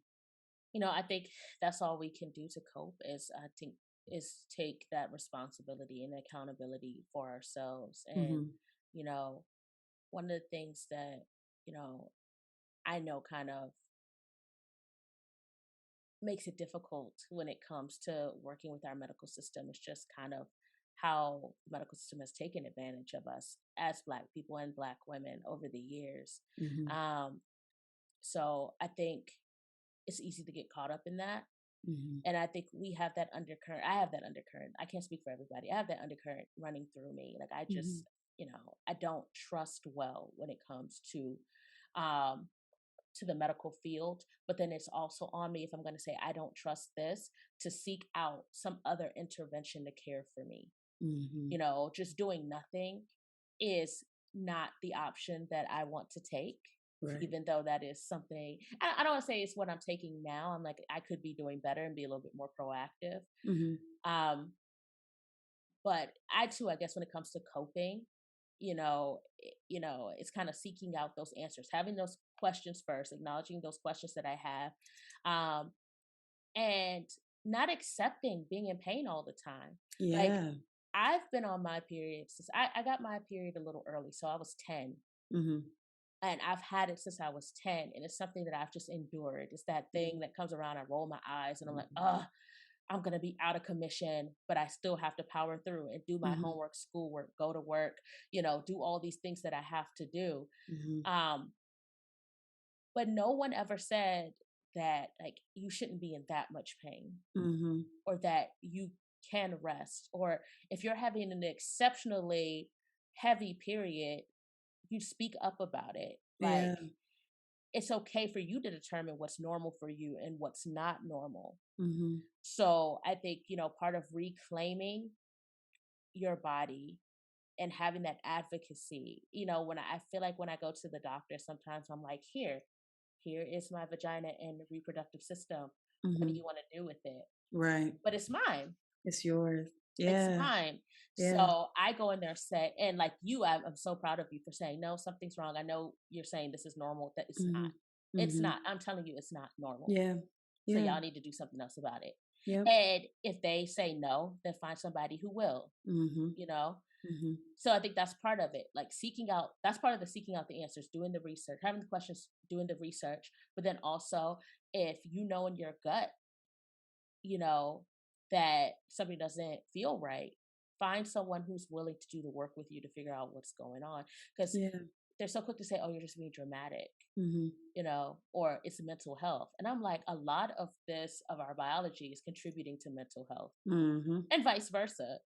I think that's all we can do to cope is take that responsibility and accountability for ourselves. And, Mm-hmm. you know, one of the things that, I know kind of makes it difficult when it comes to working with our medical system is just kind of how the medical system has taken advantage of us as Black people and Black women over the years. Mm-hmm. Um, so I think it's easy to get caught up in that. Mm-hmm. And I think we have that undercurrent. I have that undercurrent. I can't speak for everybody. I have that undercurrent running through me. Like I just, I don't trust well when it comes um, to the medical field. But then it's also on me if I'm going to say I don't trust this to seek out some other intervention to care for me. Mm-hmm. Just doing nothing is not the option that I want to take. Right. Even though that is something I don't want to say it's what I'm taking now. I'm like, I could be doing better and be a little bit more proactive. Mm-hmm. But I too, I guess when it comes to coping, it's kind of seeking out those answers, having those questions first, acknowledging those questions that I have, and not accepting being in pain all the time. Yeah. Like I've been on my period since I got my period a little early. So I was 10. Mm-hmm. And I've had it since I was 10. And it's something that I've just endured. It's that thing that comes around, I roll my eyes and I'm like, I'm going to be out of commission, but I still have to power through and do my homework, schoolwork, go to work, do all these things that I have to do. Mm-hmm. But no one ever said that like you shouldn't be in that much pain Mm-hmm. or that you can rest. Or if you're having an exceptionally heavy period, you speak up about it. Like it's okay for you to determine what's normal for you and what's not normal. Mm-hmm. So I think, part of reclaiming your body and having that advocacy, when I feel like when I go to the doctor, sometimes I'm like, here is my vagina and reproductive system. What do you want to do with it? Right. But it's mine. It's yours. It's mine. Yeah. So I go in there and say, and like you, I'm so proud of you for saying, no, something's wrong. I know you're saying this is normal. That it's not. It's not. I'm telling you, it's not normal. Yeah. So y'all need to do something else about it. Yeah. And if they say no, then find somebody who will, So I think that's part of it. Like that's part of the seeking out the answers, doing the research, having the questions, doing the research. But then also if in your gut, that something doesn't feel right, find someone who's willing to do the work with you to figure out what's going on. Because they're so quick to say, oh, you're just being dramatic, or it's mental health. And I'm like, a lot of our biology is contributing to mental health and vice versa,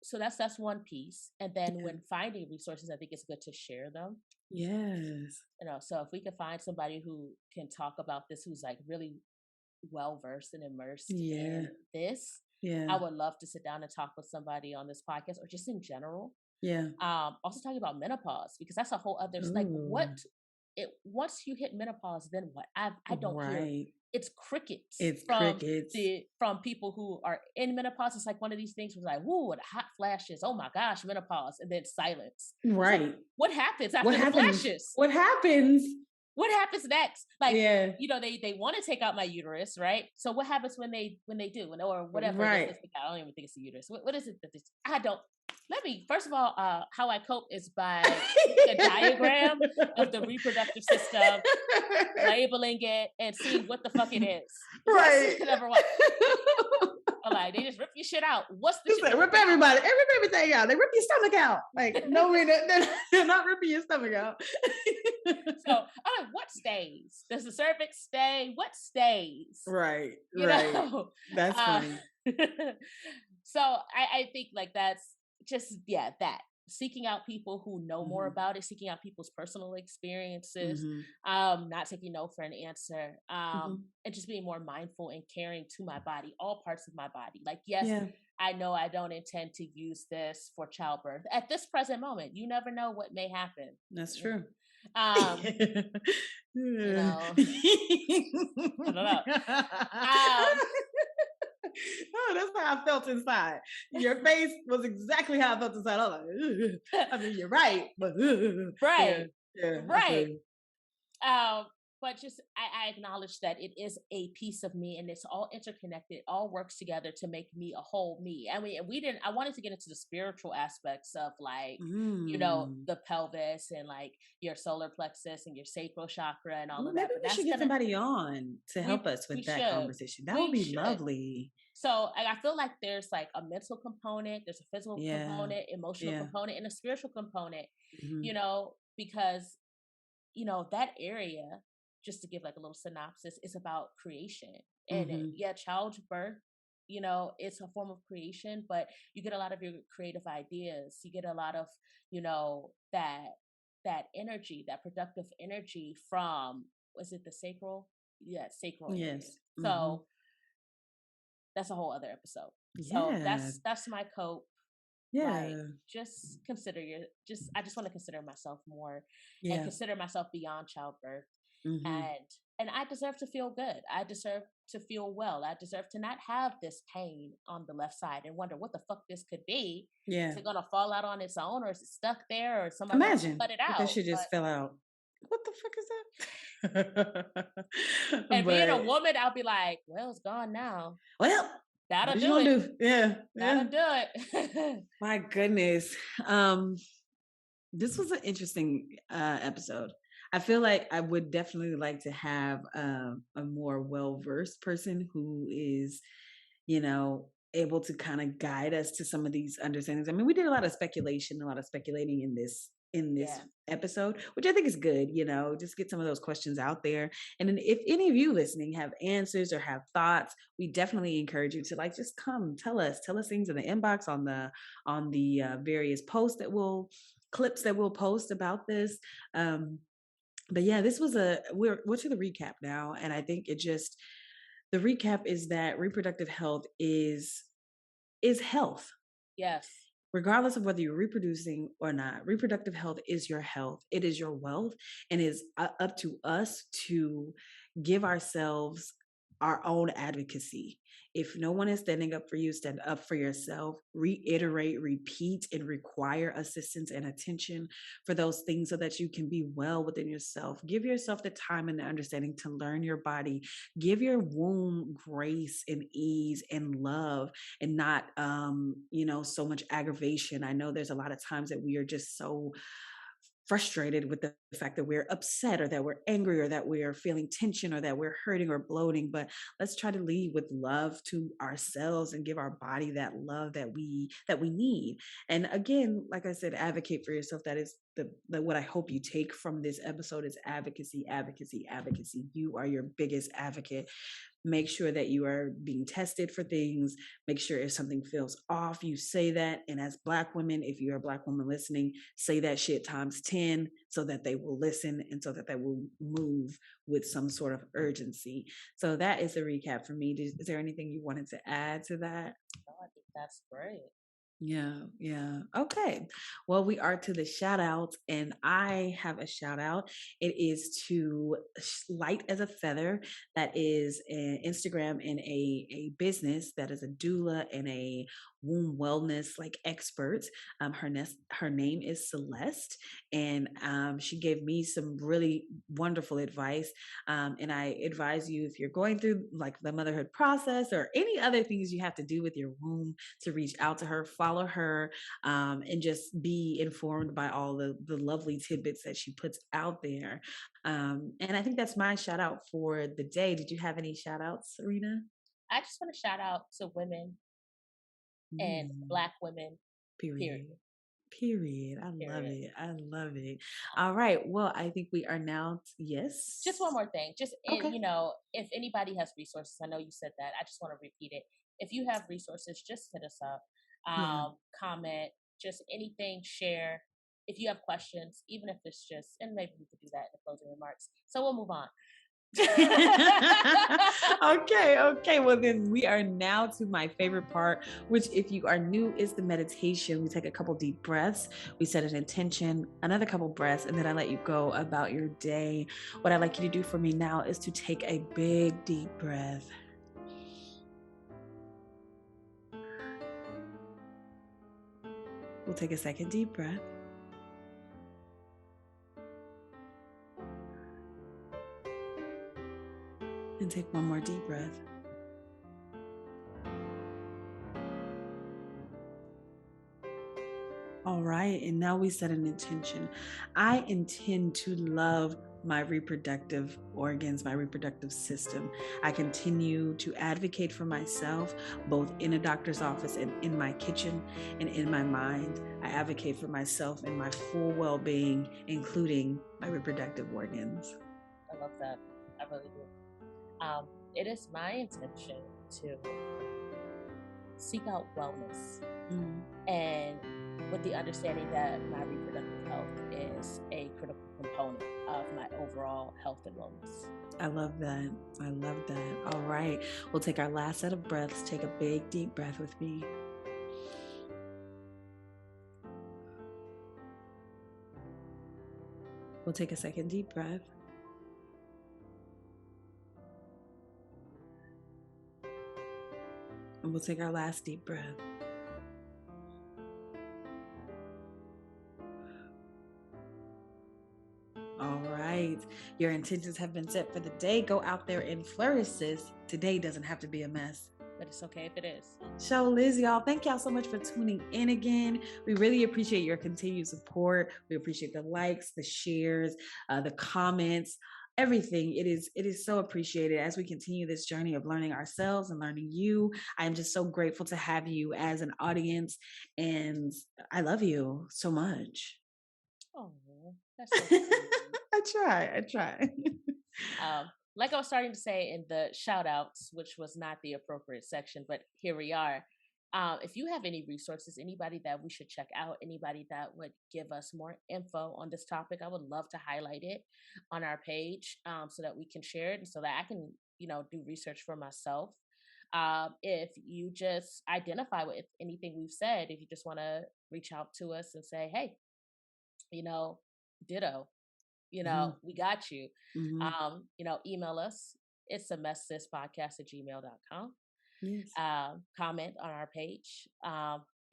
So that's one piece. And then when finding resources, I think it's good to share them. Yes. So if we could find somebody who can talk about this, who's like really well-versed and immersed in this, I would love to sit down and talk with somebody on this podcast or just in general. Also talking about menopause, because that's a whole other, like once you hit menopause, then what? I don't hear. It's crickets. From people who are in menopause. It's like one of these things was like, whoo, the hot flashes. Oh my gosh, menopause, and then silence. Right. Like, what happens after the flashes? What happens? What happens next? Like, they want to take out my uterus, right? So what happens when they do, or whatever? Right. I don't even think it's a uterus. What is it that I don't? Let me, first of all, how I cope is by a diagram of the reproductive system, labeling it, and seeing what the fuck it is. Right. Number one. Like, they just rip your shit out. What's the shit? Rip everybody everything out. They rip your stomach out. Like, no, they're not ripping your stomach out. So I'm like, what stays? Does the cervix stay? What stays? Right, You right. know? That's Uh, funny. so I think like that's just, yeah, that seeking out people who know more Hmm. about it, seeking out people's personal experiences, Hmm. not taking no for an answer, Hmm. and just being more mindful and caring to my body, all parts of my body. Like, yes, Yeah, I know I don't intend to use this for childbirth at this present moment. You never know what may happen. that's You true. know, you know, I don't know. Um, Oh, that's how I felt inside. Your face was exactly how I felt inside. I was like, "Ugh." I mean, you're right, but yeah, right, yeah, I feel right. you. Um, but just I acknowledge that it is a piece of me and it's all interconnected, all works together to make me a whole me. And we didn't I wanted to get into the spiritual aspects of like, Mm. the pelvis and like your solar plexus and your sacral chakra and all Well, of maybe that. But we should that's get gonna somebody on to help us we with that should. conversation. That would We be should. lovely. So and I feel like there's like a mental component, there's a physical Yeah, component, emotional yeah. component, and a spiritual component, Hmm. because that area, just to give like a little synopsis, is about creation. And Hmm. yeah, childbirth, it's a form of creation, but you get a lot of your creative ideas. You get a lot of, that energy, that productive energy from, was it the sacral? Yeah, sacral area. Yes. Hmm. So that's a whole other episode. So Yeah, that's my cope. Like, yeah, just consider I just want to consider myself more and yeah. consider myself beyond childbirth. Hmm. And I deserve to feel good. I deserve to feel well. I deserve to not have this pain on the left side and wonder what the fuck this could be. Is Yeah. it gonna fall out on its own, or is it stuck there, or somebody gonna Imagine cut it if that out? shit But just fell out. What the fuck is that? and being a But woman, I'll be like, well, it's gone now. well, That'll what you do it. gonna do? Yeah, That'll yeah. do it. My goodness. Um, this was an interesting episode. I feel like I would definitely like to have a more well versed person who is, able to kind of guide us to some of these understandings. I mean, we did a lot of speculation, a lot of speculating in this Yeah. episode, which I think is good. Just get some of those questions out there. And then if any of you listening have answers or have thoughts, we definitely encourage you to like just come tell us things in the inbox on the various posts that we'll clips that we'll post about this. Um, but yeah, this was we're to the recap now, and I think the recap is that reproductive health is health. Yes. Regardless of whether you're reproducing or not, reproductive health is your health. It is your wealth, and it's up to us to give ourselves our own advocacy. If no one is standing up for you, stand up for yourself. Reiterate, repeat, and require assistance and attention for those things so that you can be well within yourself. Give yourself the time and the understanding to learn your body. Give your womb grace and ease and love, and not so much aggravation. I know there's a lot of times that we are just so frustrated with the fact that we're upset or that we're angry or that we're feeling tension or that we're hurting or bloating, but let's try to lead with love to ourselves and give our body that love that we need. And again, like I said, advocate for yourself. That is the what I hope you take from this episode is advocacy, advocacy, advocacy. You are your biggest advocate. Make sure that you are being tested for things. Make sure if something feels off, you say that. And as Black women, if you're a Black woman listening, say that shit times 10 so that they will listen and so that they will move with some sort of urgency. So that is a recap for me. Is there anything you wanted to add to that? Oh, I think that's great. Yeah, yeah. Okay. Well, we are to the shout outs, and I have a shout out. It is to Light as a Feather. That is an Instagram and a business that is a doula and a womb wellness like expert. Her name is Celeste, and she gave me some really wonderful advice. And I advise you, if you're going through like the motherhood process or any other things you have to do with your womb, to reach out to her, follow her, and just be informed by all the lovely tidbits that she puts out there. And I think that's my shout out for the day. Did you have any shout outs, Serena? I just want to shout out to women and Mm. Black women Period. Period. Period. I love Period. it. I love it. All right. Well, I think we are now. Yes. Just one more thing. Just Okay. if anybody has resources, I know you said that. I just want to repeat it. If you have resources, just hit us up. Yeah. Comment, just anything, share. If you have questions, even if it's just, and maybe we could do that in the closing remarks. So we'll move on. Okay. Well, then we are now to my favorite part, which, if you are new, is the meditation. We take a couple deep breaths, we set an intention, another couple breaths, and then I let you go about your day. What I'd like you to do for me now is to take a big deep breath. We'll take a second deep breath. And take one more deep breath. All right, and now we set an intention. I intend to love my reproductive organs, my reproductive system. I continue to advocate for myself, both in a doctor's office and in my kitchen and in my mind. I advocate for myself and my full well-being, including my reproductive organs. I love that. I really do. It is my intention to seek out wellness, and with the understanding that my reproductive health is a critical component of my overall health and wellness. I love that. I love that. All right. We'll take our last set of breaths. Take a big, deep breath with me. We'll take a second deep breath. And we'll take our last deep breath. All right. Your intentions have been set for the day. Go out there and flourish, sis. Today doesn't have to be a mess. But it's okay if it is. So, Liz, y'all, thank y'all so much for tuning in again. We really appreciate your continued support. We appreciate the likes, the shares, the comments, everything. It is so appreciated as we continue this journey of learning ourselves and learning you. I'm just so grateful to have you as an audience, and I love you so much. Oh, that's so sweet. I try. Like I was starting to say in the shout outs, which was not the appropriate section, but here we are. If you have any resources, anybody that we should check out, anybody that would give us more info on this topic, I would love to highlight it on our page, so that we can share it and so that I can, do research for myself. If you just identify with anything we've said, if you just want to reach out to us and say, hey, ditto, we got you. Email us. It's a messsispodcast@gmail.com. Yes. Comment on our page.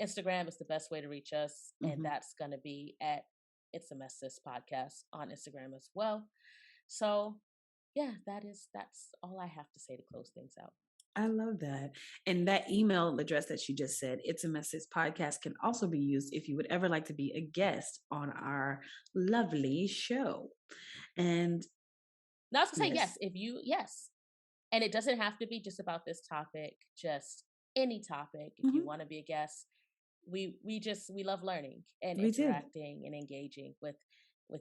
Instagram is the best way to reach us, and that's going to be at It's a Mess Sis Podcast on Instagram as well. So, yeah, that's all I have to say to close things out. I love that. And that email address that you just said, It's a Mess Sis Podcast, can also be used if you would ever like to be a guest on our lovely show. And now, I was going to say yes. And it doesn't have to be just about this topic, just any topic. If you want to be a guest, we love learning and interacting and engaging with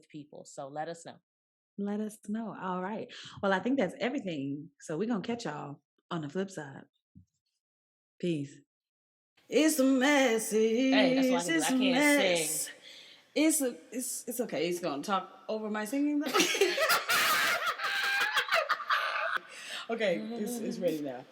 people. So let us know. Let us know. All right. Well, I think that's everything. So we're going to catch y'all on the flip side. Peace. It's a mess. Hey, that's why I can't sing. It's okay. He's going to talk over my singing though. Okay, it's ready now.